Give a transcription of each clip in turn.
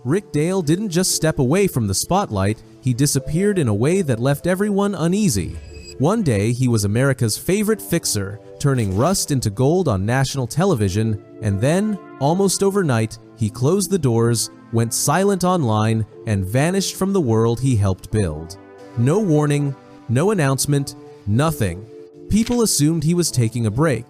Rick Dale didn't just step away from the spotlight, he disappeared in a way that left everyone uneasy. One day, he was America's favorite fixer, turning rust into gold on national television, and then, almost overnight, he closed the doors, went silent online, and vanished from the world he helped build. No warning, no announcement, nothing. People assumed he was taking a break,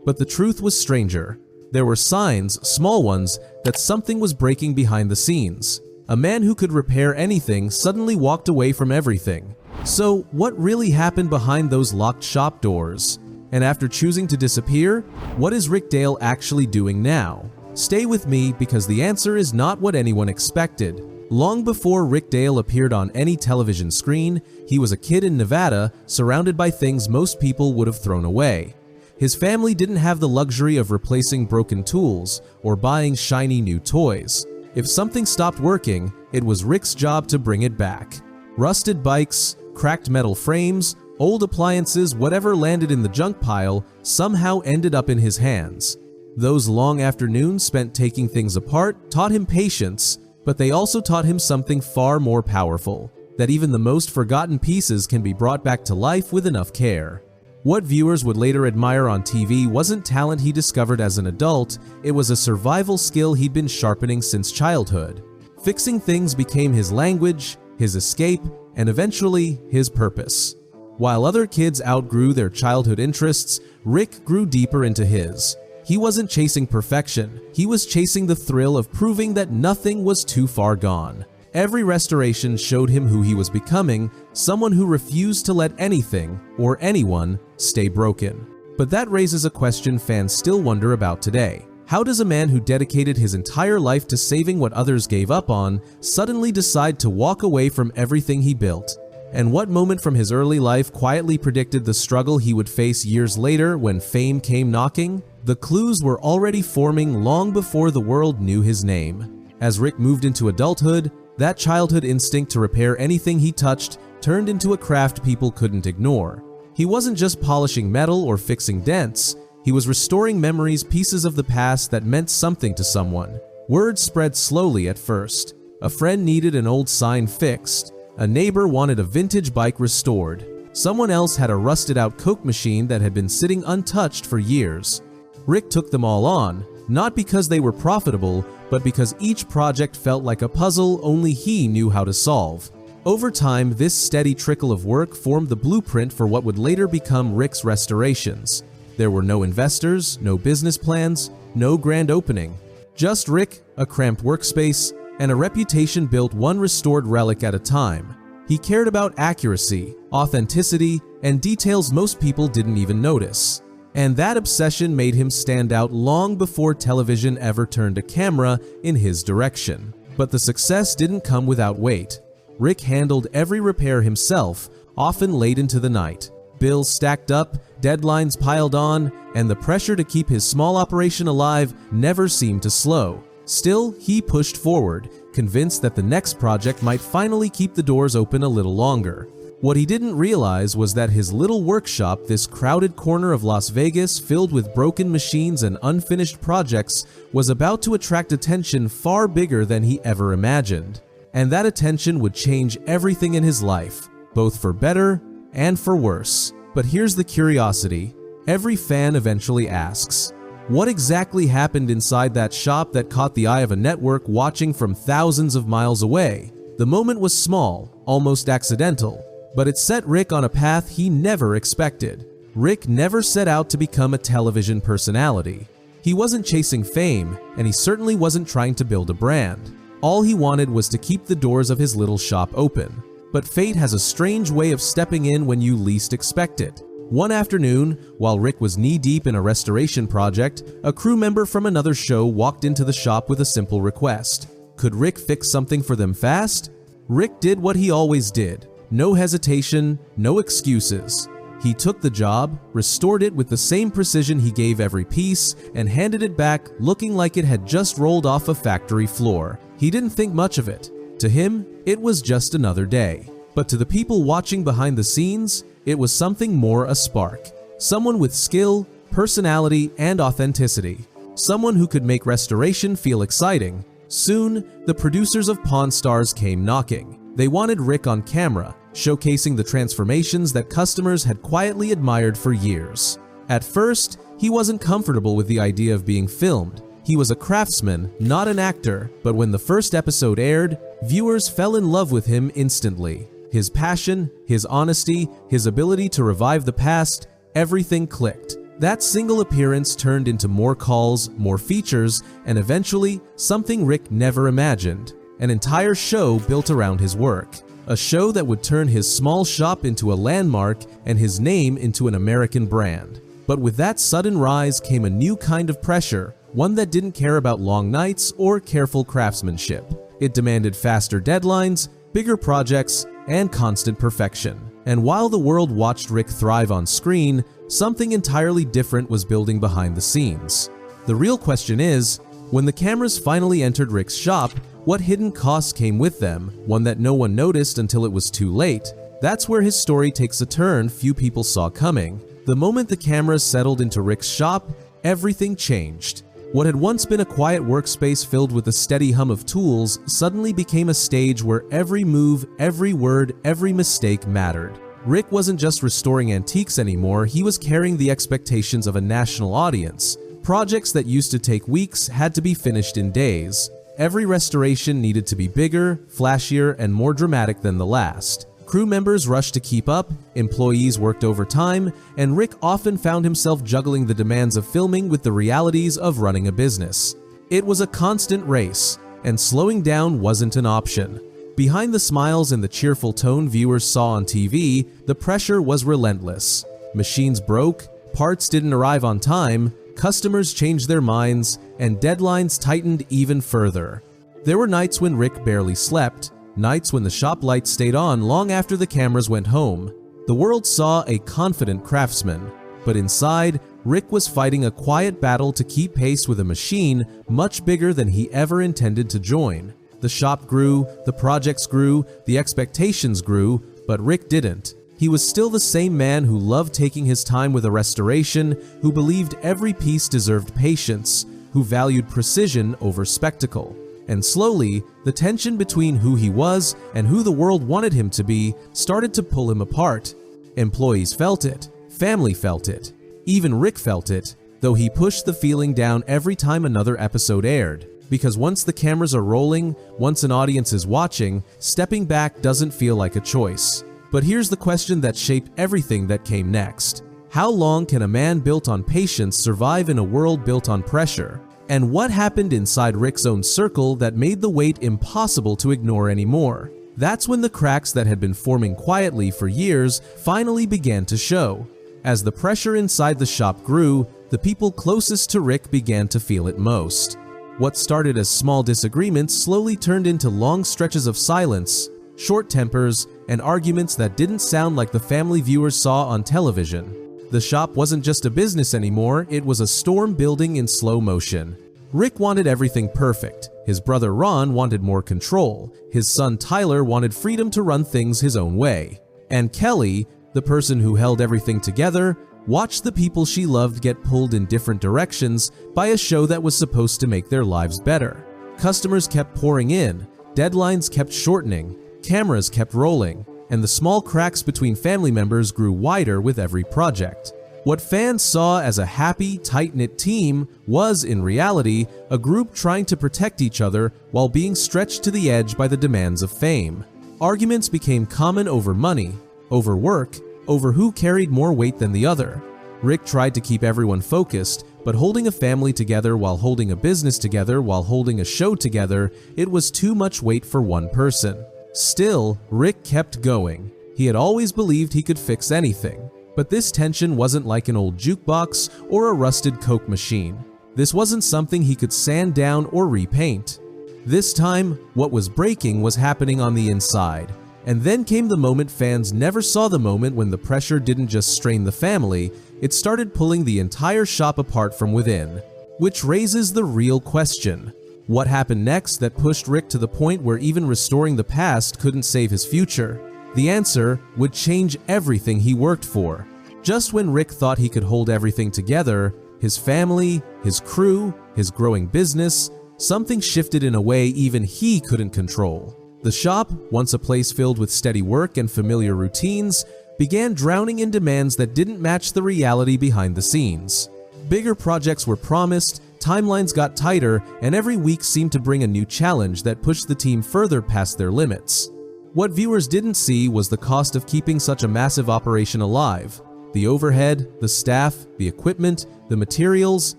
but the truth was stranger. There were signs, small ones, that something was breaking behind the scenes. A man who could repair anything suddenly walked away from everything. So, what really happened behind those locked shop doors? And after choosing to disappear, what is Rick Dale actually doing now? Stay with me because the answer is not what anyone expected. Long before Rick Dale appeared on any television screen, he was a kid in Nevada surrounded by things most people would have thrown away. His family didn't have the luxury of replacing broken tools or buying shiny new toys. If something stopped working, it was Rick's job to bring it back. Rusted bikes, cracked metal frames, old appliances, whatever landed in the junk pile somehow ended up in his hands. Those long afternoons spent taking things apart taught him patience, but they also taught him something far more powerful, that even the most forgotten pieces can be brought back to life with enough care. What viewers would later admire on TV wasn't talent he discovered as an adult, it was a survival skill he'd been sharpening since childhood. Fixing things became his language, his escape, and eventually his purpose. While other kids outgrew their childhood interests, Rick grew deeper into his. He wasn't chasing perfection, he was chasing the thrill of proving that nothing was too far gone. Every restoration showed him who he was becoming, someone who refused to let anything, or anyone, stay broken. But that raises a question fans still wonder about today. How does a man who dedicated his entire life to saving what others gave up on suddenly decide to walk away from everything he built? And what moment from his early life quietly predicted the struggle he would face years later when fame came knocking? The clues were already forming long before the world knew his name. As Rick moved into adulthood, that childhood instinct to repair anything he touched turned into a craft people couldn't ignore. He wasn't just polishing metal or fixing dents, he was restoring memories, pieces of the past that meant something to someone. Word spread slowly at first. A friend needed an old sign fixed. A neighbor wanted a vintage bike restored. Someone else had a rusted-out Coke machine that had been sitting untouched for years. Rick took them all on, not because they were profitable, but because each project felt like a puzzle only he knew how to solve. Over time, this steady trickle of work formed the blueprint for what would later become Rick's restorations. There were no investors, no business plans, no grand opening. Just Rick, a cramped workspace, and a reputation built one restored relic at a time. He cared about accuracy, authenticity, and details most people didn't even notice. And that obsession made him stand out long before television ever turned a camera in his direction. But the success didn't come without weight. Rick handled every repair himself, often late into the night. Bills stacked up, deadlines piled on, and the pressure to keep his small operation alive never seemed to slow. Still, he pushed forward, convinced that the next project might finally keep the doors open a little longer. What he didn't realize was that his little workshop, this crowded corner of Las Vegas filled with broken machines and unfinished projects, was about to attract attention far bigger than he ever imagined. And that attention would change everything in his life, both for better and for worse. But here's the curiosity. Every fan eventually asks, what exactly happened inside that shop that caught the eye of a network watching from thousands of miles away? The moment was small, almost accidental, but it set Rick on a path he never expected. Rick never set out to become a television personality. He wasn't chasing fame, and he certainly wasn't trying to build a brand. All he wanted was to keep the doors of his little shop open. But fate has a strange way of stepping in when you least expect it. One afternoon, while Rick was knee-deep in a restoration project, a crew member from another show walked into the shop with a simple request. Could Rick fix something for them fast? Rick did what he always did. No hesitation, no excuses. He took the job, restored it with the same precision he gave every piece, and handed it back looking like it had just rolled off a factory floor. He didn't think much of it. To him, it was just another day. But to the people watching behind the scenes, it was something more, a spark. Someone with skill, personality, and authenticity. Someone who could make restoration feel exciting, Soon, the producers of Pawn Stars came knocking. They wanted Rick on camera, showcasing the transformations that customers had quietly admired for years. At first, he wasn't comfortable with the idea of being filmed. He was a craftsman, not an actor, but when the first episode aired, viewers fell in love with him instantly. His passion, his honesty, his ability to revive the past, everything clicked. That single appearance turned into more calls, more features, and eventually, something Rick never imagined. An entire show built around his work. A show that would turn his small shop into a landmark and his name into an American brand. But with that sudden rise came a new kind of pressure, one that didn't care about long nights or careful craftsmanship. It demanded faster deadlines, bigger projects, and constant perfection. And while the world watched Rick thrive on screen, something entirely different was building behind the scenes. The real question is, when the cameras finally entered Rick's shop, what hidden costs came with them, one that no one noticed until it was too late? That's where his story takes a turn few people saw coming. The moment the cameras settled into Rick's shop, everything changed. What had once been a quiet workspace filled with a steady hum of tools suddenly became a stage where every move, every word, every mistake mattered. Rick wasn't just restoring antiques anymore, he was carrying the expectations of a national audience. Projects that used to take weeks had to be finished in days. Every restoration needed to be bigger, flashier, and more dramatic than the last. Crew members rushed to keep up, employees worked overtime, and Rick often found himself juggling the demands of filming with the realities of running a business. It was a constant race, and slowing down wasn't an option. Behind the smiles and the cheerful tone viewers saw on TV, the pressure was relentless. Machines broke, parts didn't arrive on time, customers changed their minds, and deadlines tightened even further. There were nights when Rick barely slept, nights when the shop lights stayed on long after the cameras went home. The world saw a confident craftsman, but inside, Rick was fighting a quiet battle to keep pace with a machine much bigger than he ever intended to join. The shop grew, the projects grew, the expectations grew, but Rick didn't. He was still the same man who loved taking his time with a restoration, who believed every piece deserved patience, who valued precision over spectacle. And slowly, the tension between who he was and who the world wanted him to be started to pull him apart. Employees felt it, family felt it, even Rick felt it, though he pushed the feeling down every time another episode aired. Because once the cameras are rolling, once an audience is watching, stepping back doesn't feel like a choice. But here's the question that shaped everything that came next. How long can a man built on patience survive in a world built on pressure? And what happened inside Rick's own circle that made the wait impossible to ignore anymore? That's when the cracks that had been forming quietly for years finally began to show. As the pressure inside the shop grew, the people closest to Rick began to feel it most. What started as small disagreements slowly turned into long stretches of silence, short tempers, and arguments that didn't sound like the family viewers saw on television. The shop wasn't just a business anymore, it was a storm building in slow motion. Rick wanted everything perfect. His brother Ron wanted more control. His son Tyler wanted freedom to run things his own way. And Kelly, the person who held everything together, watched the people she loved get pulled in different directions by a show that was supposed to make their lives better. Customers kept pouring in, deadlines kept shortening, cameras kept rolling, and the small cracks between family members grew wider with every project. What fans saw as a happy, tight-knit team was, in reality, a group trying to protect each other while being stretched to the edge by the demands of fame. Arguments became common over money, over work, over who carried more weight than the other. Rick tried to keep everyone focused, but holding a family together while holding a business together while holding a show together, it was too much weight for one person. Still, Rick kept going. He had always believed he could fix anything. But this tension wasn't like an old jukebox or a rusted Coke machine. This wasn't something he could sand down or repaint. This time, what was breaking was happening on the inside. And then came the moment fans never saw, the moment when the pressure didn't just strain the family, it started pulling the entire shop apart from within. Which raises the real question. What happened next that pushed Rick to the point where even restoring the past couldn't save his future? The answer would change everything he worked for. Just when Rick thought he could hold everything together, his family, his crew, his growing business, something shifted in a way even he couldn't control. The shop, once a place filled with steady work and familiar routines, began drowning in demands that didn't match the reality behind the scenes. Bigger projects were promised, timelines got tighter, and every week seemed to bring a new challenge that pushed the team further past their limits. What viewers didn't see was the cost of keeping such a massive operation alive. The overhead, the staff, the equipment, the materials,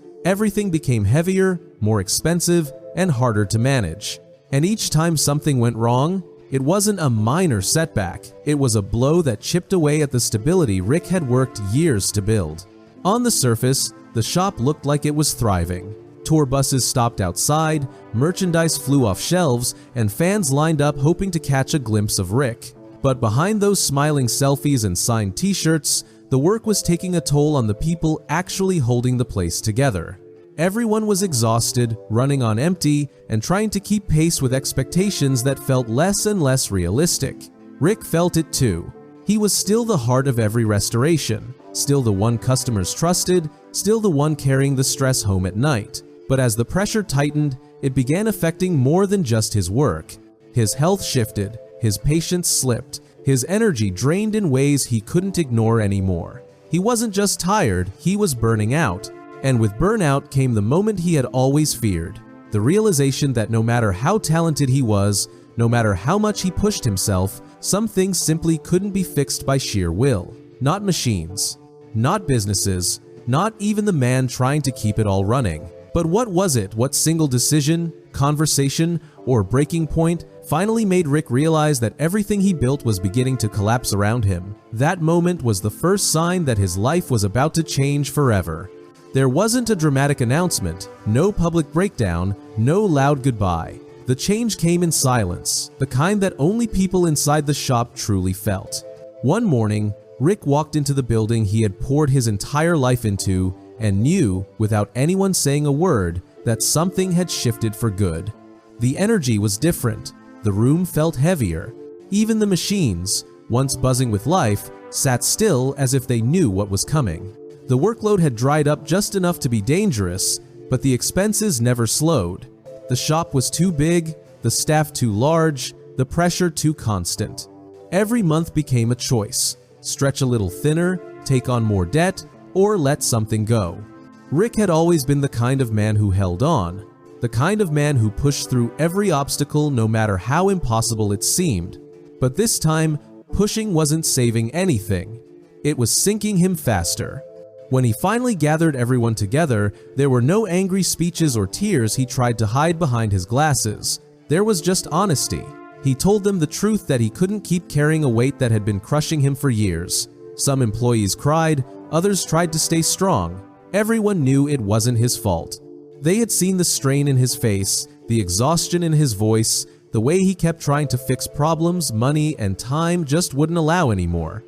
everything became heavier, more expensive, and harder to manage. And each time something went wrong, it wasn't a minor setback, it was a blow that chipped away at the stability Rick had worked years to build. On the surface, the shop looked like it was thriving. Tour buses stopped outside, merchandise flew off shelves, and fans lined up hoping to catch a glimpse of Rick. But behind those smiling selfies and signed t-shirts, the work was taking a toll on the people actually holding the place together. Everyone was exhausted, running on empty, and trying to keep pace with expectations that felt less and less realistic. Rick felt it too. He was still the heart of every restoration, still the one customers trusted, still the one carrying the stress home at night. But as the pressure tightened, it began affecting more than just his work. His health shifted, his patience slipped, his energy drained in ways he couldn't ignore anymore. He wasn't just tired, he was burning out. And with burnout came the moment he had always feared, the realization that no matter how talented he was, no matter how much he pushed himself, some things simply couldn't be fixed by sheer will. Not machines, not businesses, not even the man trying to keep it all running. But what was it? What single decision, conversation, or breaking point finally made Rick realize that everything he built was beginning to collapse around him? That moment was the first sign that his life was about to change forever. There wasn't a dramatic announcement, no public breakdown, no loud goodbye. The change came in silence, the kind that only people inside the shop truly felt. One morning, Rick walked into the building he had poured his entire life into and knew, without anyone saying a word, that something had shifted for good. The energy was different. The room felt heavier. Even the machines, once buzzing with life, sat still as if they knew what was coming. The workload had dried up just enough to be dangerous, but the expenses never slowed. The shop was too big, the staff too large, the pressure too constant. Every month became a choice: stretch a little thinner, take on more debt, or let something go. Rick had always been the kind of man who held on, the kind of man who pushed through every obstacle no matter how impossible it seemed. But this time, pushing wasn't saving anything. It was sinking him faster. When he finally gathered everyone together, there were no angry speeches or tears he tried to hide behind his glasses. There was just honesty. He told them the truth that he couldn't keep carrying a weight that had been crushing him for years. Some employees cried, others tried to stay strong. Everyone knew it wasn't his fault. They had seen the strain in his face, the exhaustion in his voice, the way he kept trying to fix problems money and time just wouldn't allow anymore.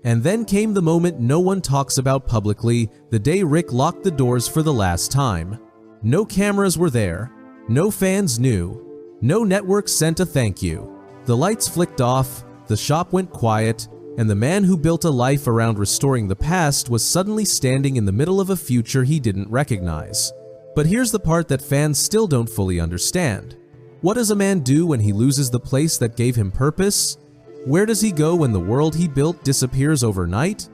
And then came the moment no one talks about publicly, the day Rick locked the doors for the last time. No cameras were there. No fans knew. No network sent a thank you. The lights flicked off, the shop went quiet, and the man who built a life around restoring the past was suddenly standing in the middle of a future he didn't recognize. But here's the part that fans still don't fully understand. What does a man do when he loses the place that gave him purpose? Where does he go when the world he built disappears overnight?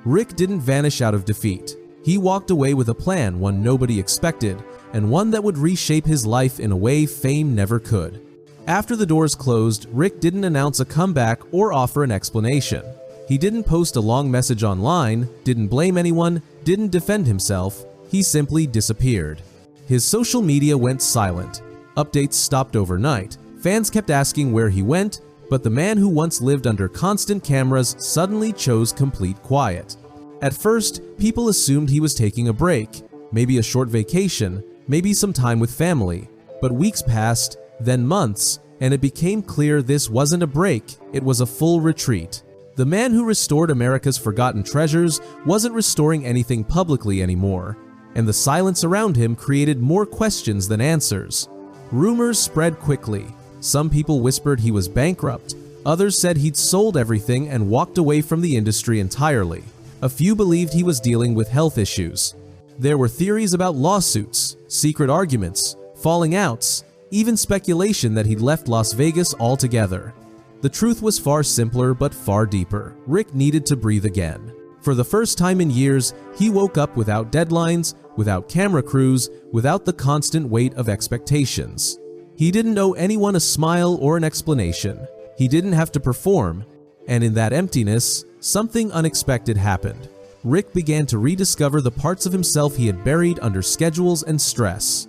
Rick didn't vanish out of defeat. He walked away with a plan, one nobody expected, and one that would reshape his life in a way fame never could. After the doors closed, Rick didn't announce a comeback or offer an explanation. He didn't post a long message online, didn't blame anyone, didn't defend himself. He simply disappeared. His social media went silent. Updates stopped overnight. Fans kept asking where he went, but the man who once lived under constant cameras suddenly chose complete quiet. At first, people assumed he was taking a break, maybe a short vacation, maybe some time with family. But weeks passed, then months, and it became clear this wasn't a break, it was a full retreat. The man who restored America's forgotten treasures wasn't restoring anything publicly anymore, and the silence around him created more questions than answers. Rumors spread quickly. Some people whispered he was bankrupt. Others said he'd sold everything and walked away from the industry entirely. A few believed he was dealing with health issues. There were theories about lawsuits, secret arguments, falling outs, even speculation that he'd left Las Vegas altogether. The truth was far simpler but far deeper. Rick needed to breathe again. For the first time in years, he woke up without deadlines, without camera crews, without the constant weight of expectations. He didn't owe anyone a smile or an explanation. He didn't have to perform, and in that emptiness, something unexpected happened. Rick began to rediscover the parts of himself he had buried under schedules and stress.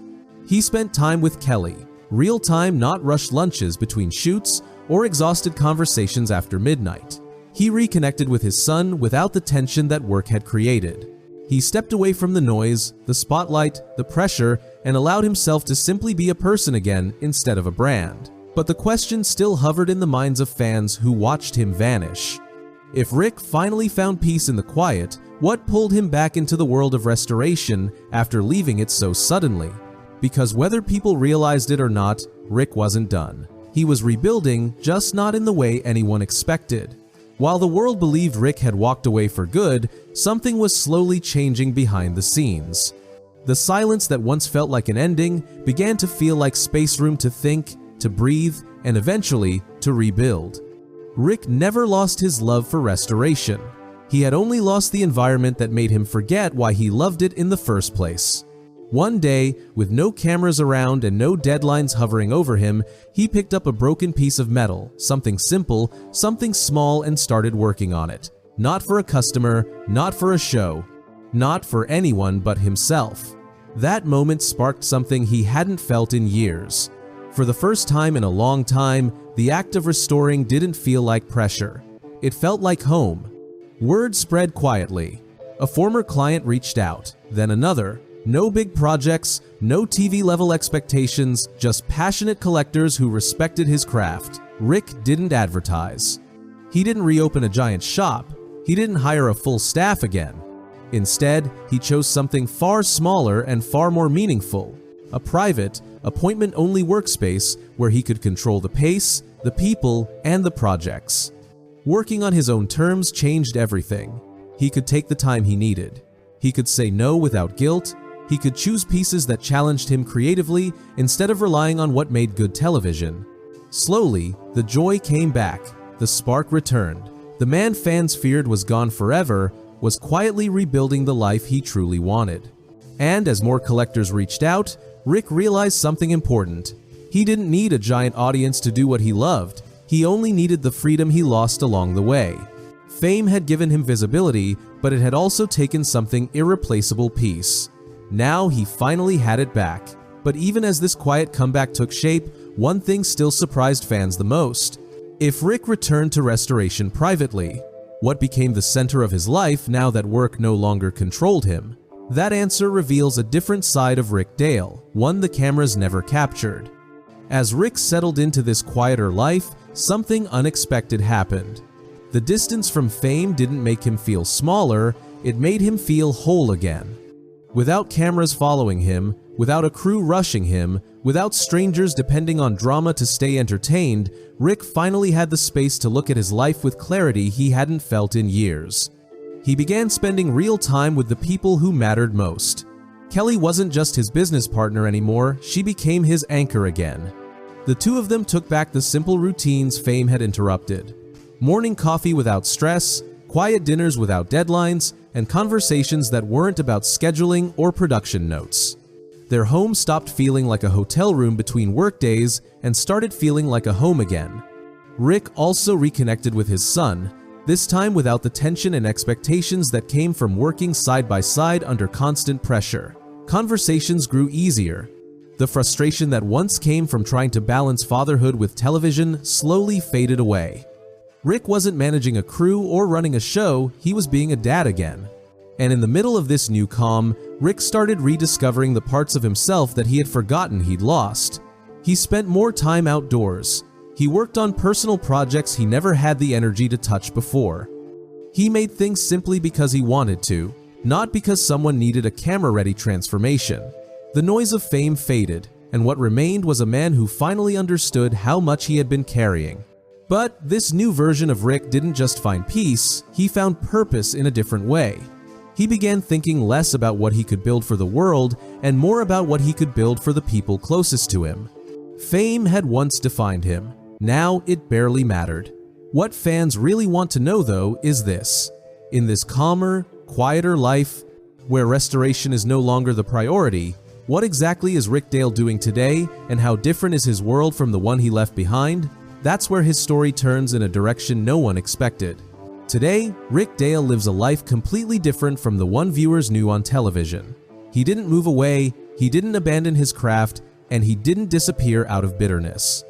He spent time with Kelly, real-time, not rushed lunches between shoots or exhausted conversations after midnight. He reconnected with his son without the tension that work had created. He stepped away from the noise, the spotlight, the pressure, and allowed himself to simply be a person again instead of a brand. But the question still hovered in the minds of fans who watched him vanish. If Rick finally found peace in the quiet, what pulled him back into the world of restoration after leaving it so suddenly? Because whether people realized it or not, Rick wasn't done. He was rebuilding, just not in the way anyone expected. While the world believed Rick had walked away for good, something was slowly changing behind the scenes. The silence that once felt like an ending began to feel like space, room to think, to breathe, and eventually to rebuild. Rick never lost his love for restoration. He had only lost the environment that made him forget why he loved it in the first place. One day, with no cameras around and no deadlines hovering over him, he picked up a broken piece of metal, something simple, something small, and started working on it. Not for a customer, not for a show, not for anyone but himself. That moment sparked something he hadn't felt in years. For the first time in a long time, the act of restoring didn't feel like pressure. It felt like home. Word spread quietly. A former client reached out, then another. No big projects, no TV-level expectations, just passionate collectors who respected his craft. Rick didn't advertise. He didn't reopen a giant shop. He didn't hire a full staff again. Instead, he chose something far smaller and far more meaningful. A private, appointment-only workspace where he could control the pace, the people, and the projects. Working on his own terms changed everything. He could take the time he needed. He could say no without guilt. He could choose pieces that challenged him creatively instead of relying on what made good television. Slowly, the joy came back. The spark returned. The man fans feared was gone forever was quietly rebuilding the life he truly wanted. And as more collectors reached out, Rick realized something important. He didn't need a giant audience to do what he loved. He only needed the freedom he lost along the way. Fame had given him visibility, but it had also taken something irreplaceable: peace. Now he finally had it back. But even as this quiet comeback took shape, one thing still surprised fans the most. If Rick returned to restoration privately, what became the center of his life now that work no longer controlled him? That answer reveals a different side of Rick Dale, one the cameras never captured. As Rick settled into this quieter life, something unexpected happened. The distance from fame didn't make him feel smaller, it made him feel whole again. Without cameras following him, without a crew rushing him, without strangers depending on drama to stay entertained, Rick finally had the space to look at his life with clarity he hadn't felt in years. He began spending real time with the people who mattered most. Kelly wasn't just his business partner anymore, she became his anchor again. The two of them took back the simple routines fame had interrupted. Morning coffee without stress, quiet dinners without deadlines, and conversations that weren't about scheduling or production notes. Their home stopped feeling like a hotel room between workdays and started feeling like a home again. Rick also reconnected with his son, this time without the tension and expectations that came from working side by side under constant pressure. Conversations grew easier. The frustration that once came from trying to balance fatherhood with television slowly faded away. Rick wasn't managing a crew or running a show, he was being a dad again. And in the middle of this new calm, Rick started rediscovering the parts of himself that he had forgotten he'd lost. He spent more time outdoors. He worked on personal projects he never had the energy to touch before. He made things simply because he wanted to, not because someone needed a camera-ready transformation. The noise of fame faded, and what remained was a man who finally understood how much he had been carrying. But this new version of Rick didn't just find peace, he found purpose in a different way. He began thinking less about what he could build for the world and more about what he could build for the people closest to him. Fame had once defined him. Now it barely mattered. What fans really want to know, though, is this. In this calmer, quieter life, where restoration is no longer the priority, what exactly is Rick Dale doing today, and how different is his world from the one he left behind? That's where his story turns in a direction no one expected. Today, Rick Dale lives a life completely different from the one viewers knew on television. He didn't move away, he didn't abandon his craft, and he didn't disappear out of bitterness.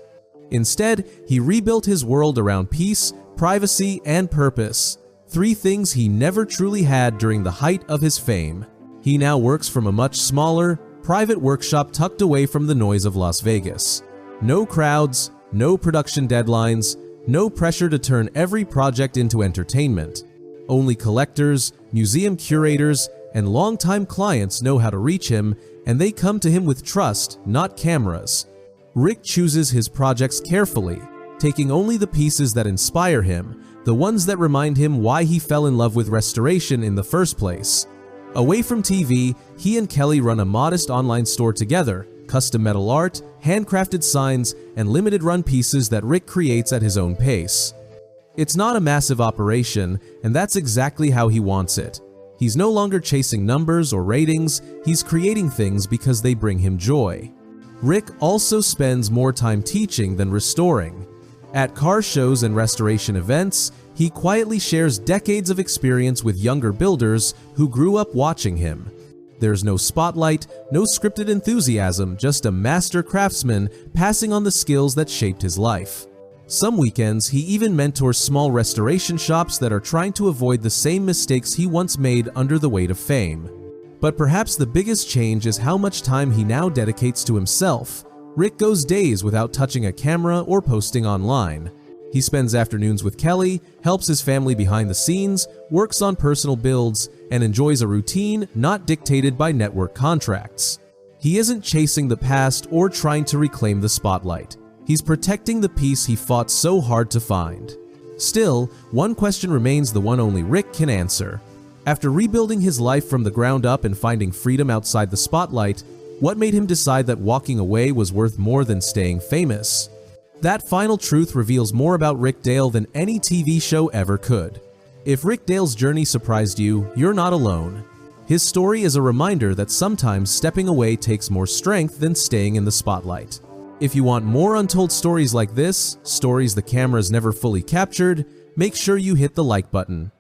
Instead, he rebuilt his world around peace, privacy, and purpose, 3 things he never truly had during the height of his fame. He now works from a much smaller, private workshop tucked away from the noise of Las Vegas. No crowds, no production deadlines, no pressure to turn every project into entertainment. Only collectors, museum curators, and longtime clients know how to reach him, and they come to him with trust, not cameras. Rick chooses his projects carefully, taking only the pieces that inspire him, the ones that remind him why he fell in love with restoration in the first place. Away from TV, he and Kelly run a modest online store together, custom metal art, handcrafted signs, and limited-run pieces that Rick creates at his own pace. It's not a massive operation, and that's exactly how he wants it. He's no longer chasing numbers or ratings, he's creating things because they bring him joy. Rick also spends more time teaching than restoring. At car shows and restoration events, he quietly shares decades of experience with younger builders who grew up watching him. There's no spotlight, no scripted enthusiasm, just a master craftsman passing on the skills that shaped his life. Some weekends, he even mentors small restoration shops that are trying to avoid the same mistakes he once made under the weight of fame. But perhaps the biggest change is how much time he now dedicates to himself. Rick goes days without touching a camera or posting online. He spends afternoons with Kelly, helps his family behind the scenes, works on personal builds, and enjoys a routine not dictated by network contracts. He isn't chasing the past or trying to reclaim the spotlight. He's protecting the piece he fought so hard to find. Still, one question remains, the one only Rick can answer. After rebuilding his life from the ground up and finding freedom outside the spotlight, what made him decide that walking away was worth more than staying famous? That final truth reveals more about Rick Dale than any TV show ever could. If Rick Dale's journey surprised you, you're not alone. His story is a reminder that sometimes stepping away takes more strength than staying in the spotlight. If you want more untold stories like this, stories the camera's never fully captured, make sure you hit the like button.